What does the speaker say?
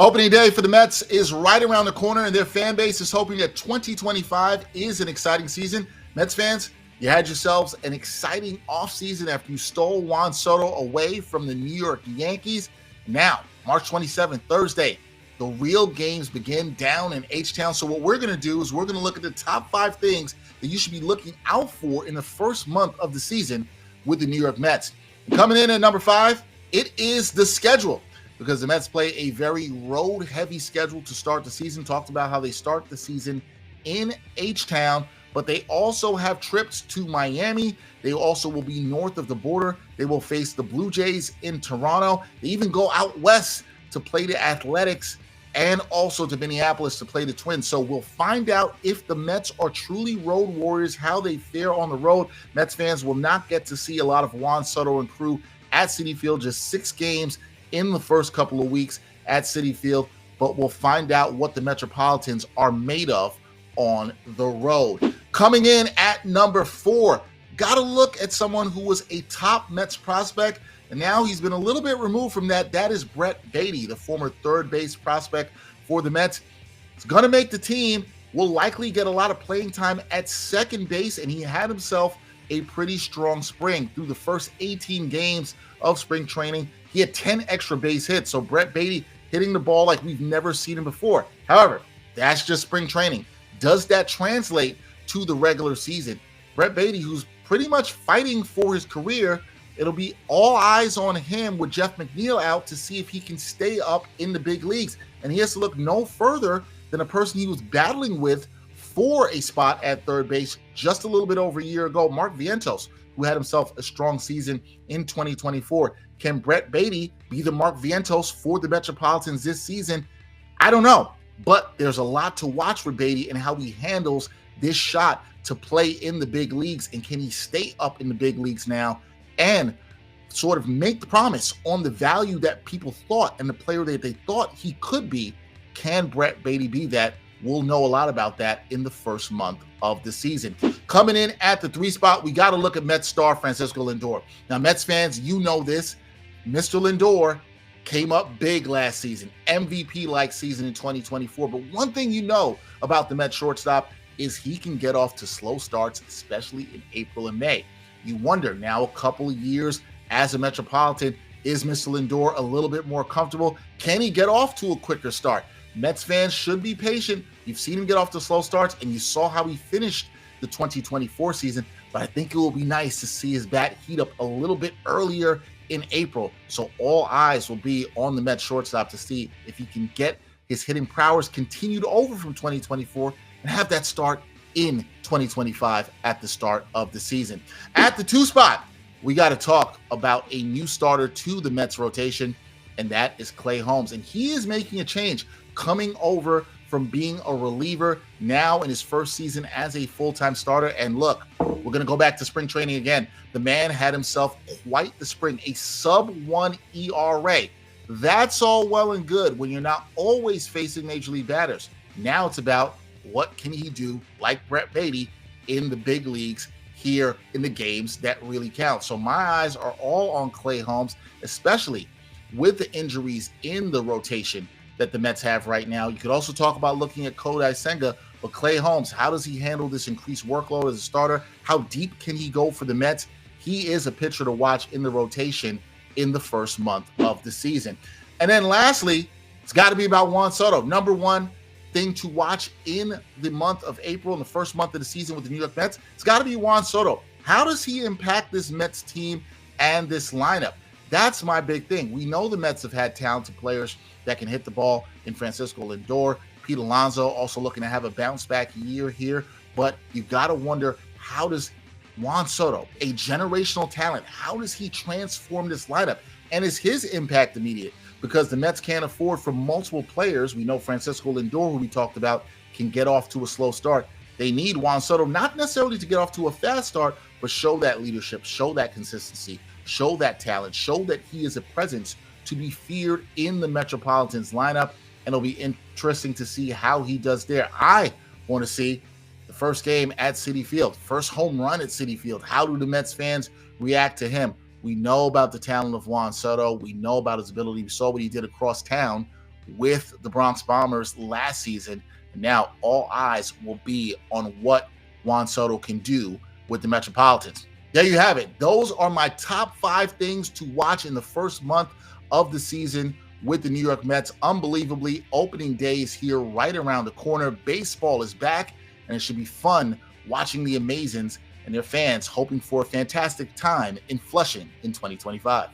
Opening day for the Mets is right around the corner, and their fan base is hoping that 2025 is an exciting season. Mets fans, you had yourselves an exciting offseason after you stole Juan Soto away from the New York Yankees. Now, March 27th, Thursday, the real games begin down in H-Town. So what we're going to do is we're going to look at the top 5 things that you should be looking out for in the first month of the season with the New York Mets. And coming in at number 5, it is the schedule, because the Mets play a very road-heavy schedule to start the season. Talked about how they start the season in H-Town, but they also have trips to Miami. They also will be north of the border. They will face the Blue Jays in Toronto. They even go out west to play the Athletics and also to Minneapolis to play the Twins. So we'll find out if the Mets are truly road warriors, how they fare on the road. Mets fans will not get to see a lot of Juan Soto and crew at Citi Field, just 6 games in the first couple of weeks at Citi Field, but we'll find out what the Metropolitans are made of on the road. Coming in at number 4, got to look at someone who was a top Mets prospect, and now he's been a little bit removed from that. That is Brett Baty, the former third base prospect for the Mets. He's going to make the team, will likely get a lot of playing time at second base, and he had himself a pretty strong spring. Through the first 18 games of spring training, he had 10 extra base hits. So Brett Baty hitting the ball like we've never seen him before. However, that's just spring training. Does that translate to the regular season? Brett Baty, who's pretty much fighting for his career, it'll be all eyes on him with Jeff McNeil out to see if he can stay up in the big leagues. And he has to look no further than a person he was battling with for a spot at third base just a little bit over a year ago, Mark Vientos, who had himself a strong season in 2024. Can Brett Baty be the Mark Vientos for the Metropolitans this season? I don't know, but there's a lot to watch for Baty and how he handles this shot to play in the big leagues, and can he stay up in the big leagues now and sort of make the promise on the value that people thought and the player that they thought he could be. Can Brett Baty be that? We'll know a lot about that in the first month of the season. Coming in at the 3 spot, we got to look at Mets star Francisco Lindor. Now, Mets fans, you know this. Mr. Lindor came up big last season, MVP-like season in 2024. But one thing you know about the Mets shortstop is he can get off to slow starts, especially in April and May. You wonder now, a couple of years as a Metropolitan, is Mr. Lindor a little bit more comfortable? Can he get off to a quicker start? Mets fans should be patient. You've seen him get off to slow starts, and you saw how he finished the 2024 season. But I think it will be nice to see his bat heat up a little bit earlier in April. So all eyes will be on the Mets shortstop to see if he can get his hitting prowess continued over from 2024 and have that start in 2025 at the start of the season. At the 2 spot, we got to talk about a new starter to the Mets rotation, and that is Clay Holmes. And he is making a change, coming over from being a reliever now in his first season as a full-time starter. And look, we're going to go back to spring training again. The man had himself quite the spring, a sub-1 ERA. That's all well and good when you're not always facing major league batters. Now it's about what can he do, like Brett Baty, in the big leagues here in the games that really count. So my eyes are all on Clay Holmes, especially with the injuries in the rotation that the Mets have right now. You could also talk about looking at Kodai Senga, but Clay Holmes, how does he handle this increased workload as a starter? How deep can he go for the Mets? He is a pitcher to watch in the rotation in the first month of the season. And then lastly, it's got to be about Juan Soto. Number 1 thing to watch in the month of April, in the first month of the season with the New York Mets, it's got to be Juan Soto. How does he impact this Mets team and this lineup? That's my big thing. We know the Mets have had talented players that can hit the ball in Francisco Lindor. Pete Alonso also looking to have a bounce back year here, but you got to wonder, how does Juan Soto, a generational talent, how does he transform this lineup? And is his impact immediate? Because the Mets can't afford for multiple players. We know Francisco Lindor, who we talked about, can get off to a slow start. They need Juan Soto, not necessarily to get off to a fast start, but show that leadership, show that consistency, show that talent, show that he is a presence to be feared in the Metropolitans lineup. And it'll be interesting to see how he does there. I want to see the first game at Citi Field, first home run at Citi Field. How do the Mets fans react to him? We know about the talent of Juan Soto. We know about his ability. We saw what he did across town with the Bronx Bombers last season. And now all eyes will be on what Juan Soto can do with the Metropolitans. There you have it. Those are my top 5 things to watch in the first month of the season with the New York Mets. Unbelievably, opening day is here right around the corner. Baseball is back, and it should be fun watching the Amazins and their fans hoping for a fantastic time in Flushing in 2025.